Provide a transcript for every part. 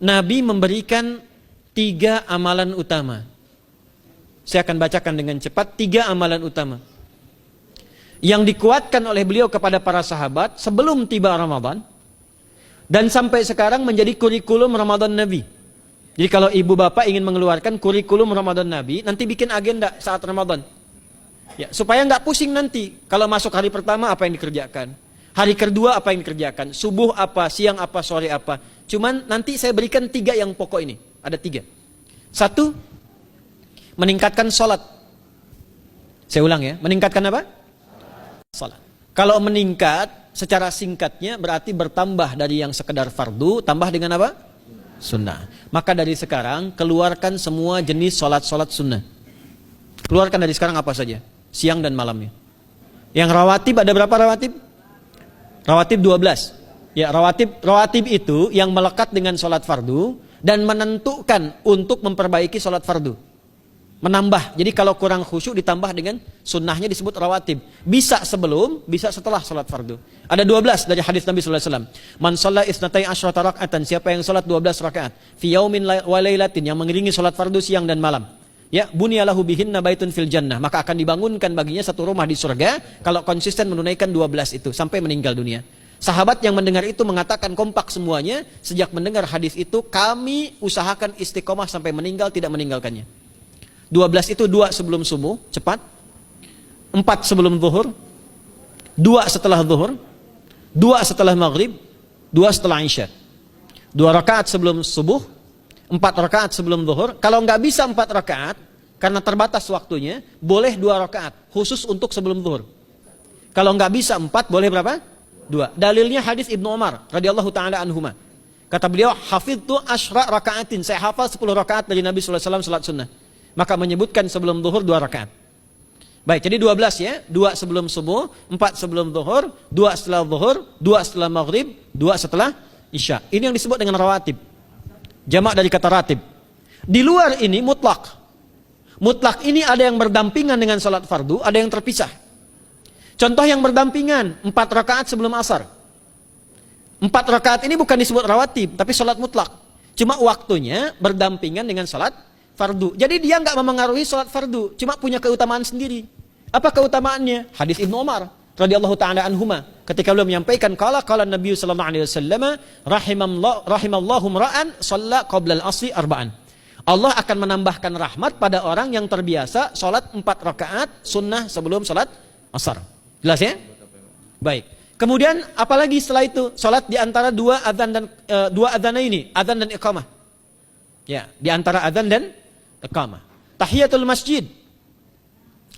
Nabi memberikan 3 amalan utama. Saya akan bacakan dengan cepat 3 amalan utama yang dikuatkan oleh beliau kepada para sahabat sebelum tiba Ramadan dan sampai sekarang menjadi kurikulum Ramadan Nabi. Jadi kalau ibu bapak ingin mengeluarkan kurikulum Ramadan Nabi, nanti bikin agenda saat Ramadan. Ya, supaya nggak pusing nanti. Kalau masuk hari pertama apa yang dikerjakan, hari kedua apa yang dikerjakan, subuh apa, siang apa, sore apa. Cuman nanti saya berikan 3 yang pokok ini. Ada 3. 1, meningkatkan sholat. Saya ulang ya, meningkatkan apa? Sholat. Kalau meningkat secara singkatnya berarti bertambah dari yang sekedar fardu, tambah dengan apa? Sunnah. Maka dari sekarang keluarkan semua jenis sholat-sholat sunnah. Keluarkan dari sekarang apa saja, siang dan malamnya. Yang rawatib ada berapa rawatib? Rawatib 12. Ya, rawatib itu yang melekat dengan sholat fardu dan menentukan untuk memperbaiki sholat fardu. Menambah. Jadi kalau kurang khusyuk ditambah dengan sunnahnya disebut rawatib. Bisa sebelum, bisa setelah sholat fardu. Ada 12 dari hadis Nabi sallallahu alaihi wasallam. Man shalla isnatai asyrata raka'atan, siapa yang sholat 12 rakaat fi yaumin wa lailatin, yang mengiringi sholat fardu siang dan malam. Ya, bunyalahu bihinna baitun fil jannah, maka akan dibangunkan baginya satu rumah di surga kalau konsisten menunaikan 12 itu sampai meninggal dunia. Sahabat yang mendengar itu mengatakan kompak semuanya, sejak mendengar hadis itu kami usahakan istiqomah sampai meninggal tidak meninggalkannya. 12 itu 2 sebelum subuh, cepat. 4 sebelum zuhur, 2 setelah zuhur, 2 setelah maghrib, 2 setelah isya. 2 rakaat sebelum subuh, 4 rakaat sebelum zuhur. Kalau nggak bisa 4 rakaat, karena terbatas waktunya, boleh 2 rakaat, khusus untuk sebelum zuhur. Kalau nggak bisa 4, boleh berapa? 2. Dalilnya hadis Ibnu Umar radhiyallahu taala anhuma. Kata beliau, hafidtu asyra rakaatin, saya hafal 10 rakaat dari Nabi sallallahu alaihi wasallam salat sunnah. Maka menyebutkan sebelum zuhur 2 rakaat. Baik, jadi 12 ya. 2 sebelum subuh, 4 sebelum zuhur, 2 setelah zuhur, 2 setelah maghrib, 2 setelah isya. Ini yang disebut dengan rawatib. Jamak dari kata ratib. Di luar ini mutlak. Mutlak ini ada yang berdampingan dengan salat fardu, ada yang terpisah. Contoh yang berdampingan, 4 rakaat sebelum asar. 4 rakaat ini bukan disebut rawatib, tapi salat mutlak. Cuma waktunya berdampingan dengan salat fardu. Jadi dia nggak memengaruhi salat fardu, cuma punya keutamaan sendiri. Apa keutamaannya? Hadis Ibnu Umar radhiyallahu taala anhuma, ketika beliau menyampaikan qala Nabi sallallahu alaihi wasallam rahimallahu ra'an shalla qabla al-'asri arba'an. Allah akan menambahkan rahmat pada orang yang terbiasa salat 4 rakaat sunnah sebelum salat asar. Jelas ya? Baik. Kemudian apalagi setelah itu? Salat di antara 2 adzan dan 2 adzan ini, adzan dan iqamah. Ya, di antara adzan dan iqamah. Tahiyatul masjid.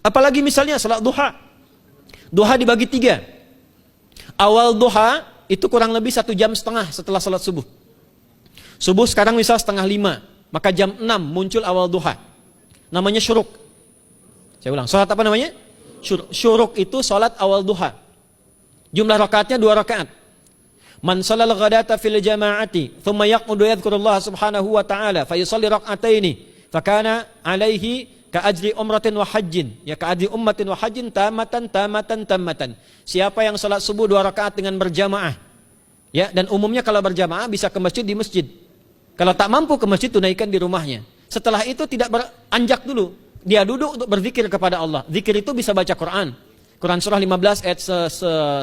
Apalagi misalnya salat duha. Duha dibagi 3. Awal duha itu kurang lebih 1,5 jam setelah salat subuh. Subuh sekarang misal 4:30, maka jam 6 muncul awal duha. Namanya syuruk. Saya ulang, salat apa namanya? Syuruk itu salat awal duha. Jumlah rakaatnya 2 rakaat. Man sallal ghadata fil jama'ati thumma yaqudu yadhkurullah subhanahu wa ta'ala fa yusalli rak'ataini fa kana alaihi ka ajri umratin wa hajjin, ya ka ajri ummatin wa hajjin tamatan. Siapa yang salat subuh 2 rakaat dengan berjamaah, ya, dan umumnya kalau berjamaah bisa ke masjid di masjid. Kalau tak mampu ke masjid, tunaikan di rumahnya. Setelah itu tidak beranjak dulu, dia duduk untuk berzikir kepada Allah. Zikir itu bisa baca Quran. Quran surah 15 ayat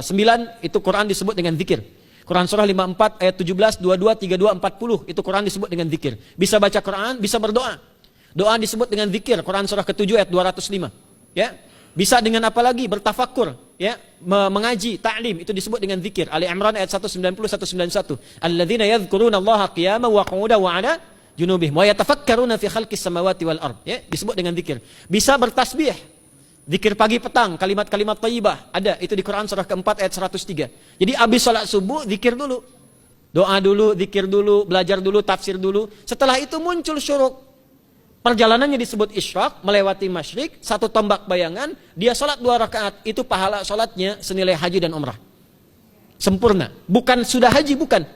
9 itu Quran disebut dengan zikir. Quran surah 54 ayat 17, 22, 32, 40 itu Quran disebut dengan zikir. Bisa baca Quran, bisa berdoa. Doa disebut dengan zikir. Quran surah ke-7 ayat 205. Ya. Bisa dengan apa lagi? Bertafakkur, ya, mengaji, ta'lim, itu disebut dengan zikir. Ali Imran ayat 190 191. Alladzina yadhkurunallaha qiyaman wa qu'udan wa 'ala junubihim wa yatafakkaruna fi khalqis samawati wal ard, ya, disebut dengan zikir. Bisa bertasbih. Zikir pagi petang, kalimat-kalimat thayyibah, ada itu di Quran surah ke-4 ayat 103. Jadi habis salat subuh zikir dulu. Doa dulu, zikir dulu, belajar dulu, tafsir dulu. Setelah itu muncul syuruk. Perjalanannya disebut isyraq, melewati masyrik, 1 tombak bayangan, dia salat 2 rakaat, itu pahala salatnya senilai haji dan umrah. Sempurna. Bukan sudah haji, bukan.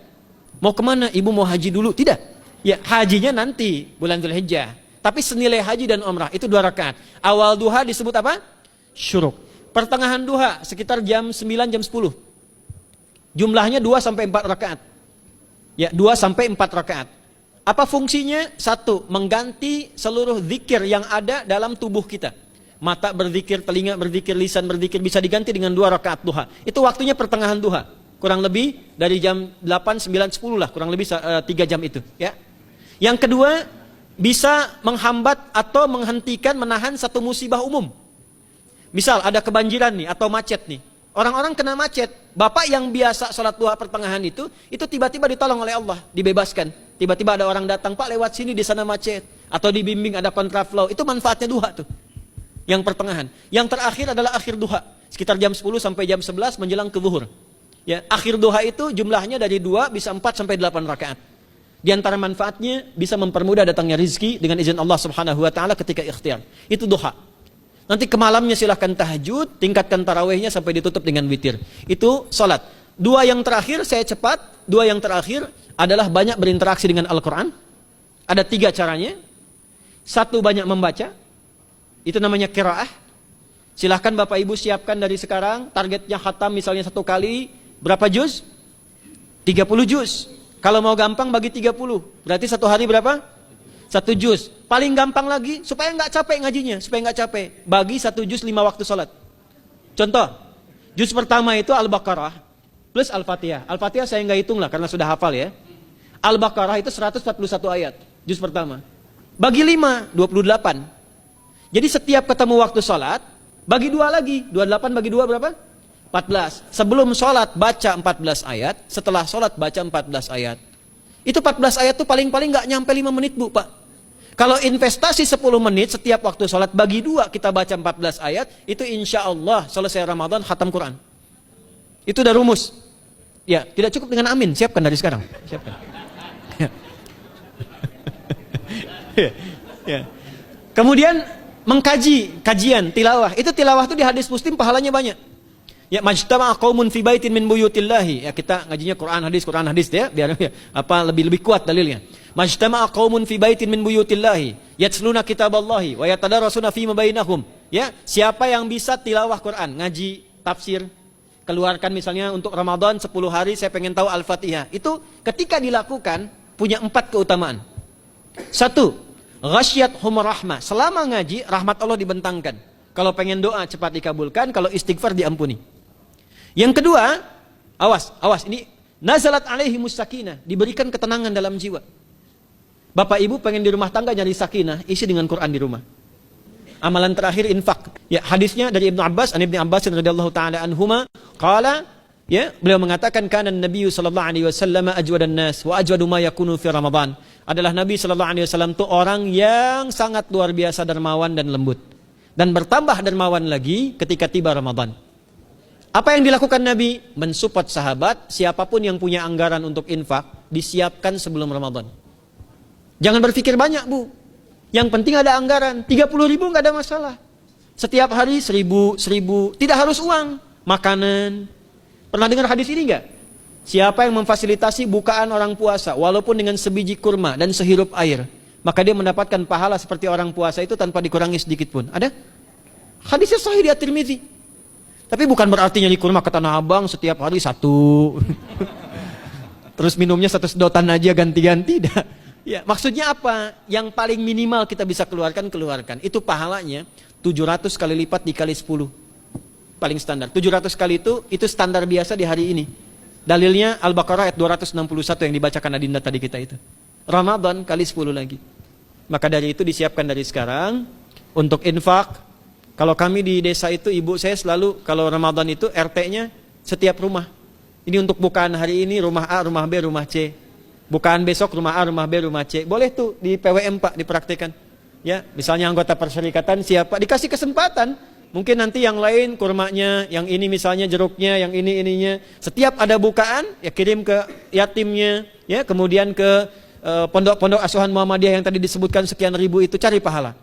Mau kemana? Ibu mau haji dulu? Tidak. Ya, hajinya nanti bulan Dzulhijjah. Tapi senilai haji dan umrah itu 2 rakaat. Awal duha disebut apa? Syuruk. Pertengahan duha sekitar jam 9 jam 10. Jumlahnya 2 sampai 4 rakaat. Ya, 2 sampai 4 rakaat. Apa fungsinya? Satu, mengganti seluruh zikir yang ada dalam tubuh kita. Mata berzikir, telinga berzikir, lisan berzikir, bisa diganti dengan 2 rakaat duha. Itu waktunya pertengahan duha. Kurang lebih dari jam 8, 9, 10 lah, kurang lebih 3 jam itu. Ya. Yang kedua, bisa menghambat atau menghentikan, menahan satu musibah umum. Misal ada kebanjiran nih atau macet nih. Orang-orang kena macet. Bapak yang biasa sholat duha pertengahan itu tiba-tiba ditolong oleh Allah, dibebaskan. Tiba-tiba ada orang datang, Pak lewat sini di sana macet. Atau dibimbing ada kontraflow. Itu manfaatnya duha tuh. Yang pertengahan. Yang terakhir adalah akhir duha. Sekitar jam 10 sampai jam 11 menjelang ke zuhur. Ya, akhir duha itu jumlahnya dari 2 bisa 4 sampai 8 rakaat. Di antara manfaatnya bisa mempermudah datangnya rizki dengan izin Allah Subhanahu wa taala ketika ikhtiar. Itu duha. Nanti ke malamnya silahkan tahajud, tingkatkan tarawihnya sampai ditutup dengan witir. Itu salat. 2 yang terakhir saya cepat, 2 yang terakhir adalah banyak berinteraksi dengan Al-Qur'an. Ada 3 caranya. 1, banyak membaca. Itu namanya qiraah. Silahkan Bapak Ibu siapkan dari sekarang, targetnya khatam misalnya 1 kali, berapa juz? 30 juz. Kalau mau gampang bagi 30, berarti 1 hari berapa? 1 juz. Paling gampang lagi, supaya nggak capek ngajinya, supaya nggak capek, bagi 1 juz 5 waktu sholat. Contoh, juz pertama itu Al-Baqarah plus Al-Fatihah. Al-Fatihah saya nggak hitung lah karena sudah hafal ya. Al-Baqarah itu 141 ayat, juz pertama. Bagi 5, 28. Jadi setiap ketemu waktu sholat, bagi 2 lagi. 28 bagi 2 berapa? 14. Sebelum sholat baca 14 ayat, setelah sholat baca 14 ayat. Itu 14 ayat tuh paling-paling gak nyampe 5 menit Bu Pak. Kalau investasi 10 menit setiap waktu sholat, bagi 2 kita baca 14 ayat, itu insya Allah selesai Ramadan khatam Quran. Itu udah rumus. Ya, tidak cukup dengan amin, siapkan dari sekarang. Siapkan. Ya. Ya. Kemudian mengkaji, kajian, tilawah. Itu tilawah itu di hadis Muslim pahalanya banyak. Ya, majtama'a qaumun fi baitin min buyutillahi. Ya, kita ngajinya Quran hadis ya, biar ya, lebih kuat dalilnya. Majtama'a qaumun fi baitin min buyutillahi yatsluna kitaballahi wa yatadarasuna fima bainahum. Ya, siapa yang bisa tilawah Quran, ngaji, tafsir, keluarkan misalnya untuk Ramadan 10 hari saya pengen tahu Al-Fatihah. Itu ketika dilakukan punya 4 keutamaan. 1, ghasyiyatuhum rahmah. Selama ngaji, rahmat Allah dibentangkan. Kalau pengen doa cepat dikabulkan, kalau istighfar diampuni. Yang kedua, awas, ini nazalat alaihimus sakinah, diberikan ketenangan dalam jiwa. Bapak Ibu pengen di rumah tangga nyari sakinah, isi dengan Quran di rumah. Amalan terakhir infak. Ya, hadisnya dari Ibnu Abbas, Ibnu Abbas radhiyallahu taala anhuma, qala, ya, beliau mengatakan kana Nabi sallallahu alaihi wasallam ajwadan nas wa ajwadu ma yakunu fi Ramadan. Adalah Nabi sallallahu alaihi wasallam itu orang yang sangat luar biasa dermawan dan lembut. Dan bertambah dermawan lagi ketika tiba Ramadan. Apa yang dilakukan Nabi? Mensupport sahabat, siapapun yang punya anggaran untuk infak, disiapkan sebelum Ramadan. Jangan berpikir banyak Bu. Yang penting ada anggaran, 30 ribu nggak ada masalah. Setiap hari 1000, tidak harus uang, makanan. Pernah dengar hadis ini nggak? Siapa yang memfasilitasi bukaan orang puasa, walaupun dengan sebiji kurma dan sehirup air, maka dia mendapatkan pahala seperti orang puasa itu tanpa dikurangi sedikit pun. Ada? Hadisnya sahih di At-Tirmidzi. Tapi bukan berarti nyari kurma ke Tanah Abang setiap hari 1. Terus minumnya 1 sedotan aja ganti-ganti. Ya, maksudnya apa? Yang paling minimal kita bisa keluarkan. Itu pahalanya 700 kali lipat dikali 10. Paling standar. 700 kali itu standar biasa di hari ini. Dalilnya Al-Baqarah ayat 261 yang dibacakan Adinda tadi kita itu. Ramadan kali 10 lagi. Maka dari itu disiapkan dari sekarang untuk infak. Kalau kami di desa itu, ibu saya selalu kalau Ramadan itu RT-nya setiap rumah. Ini untuk bukaan hari ini rumah A, rumah B, rumah C. Bukaan besok rumah A, rumah B, rumah C. Boleh tuh di PWM Pak dipraktikkan. Ya, misalnya anggota perserikatan siapa dikasih kesempatan. Mungkin nanti yang lain kurmanya, yang ini misalnya jeruknya, yang ini ininya. Setiap ada bukaan ya kirim ke yatimnya, ya kemudian ke pondok-pondok asuhan Muhammadiyah yang tadi disebutkan sekian ribu itu, cari pahala.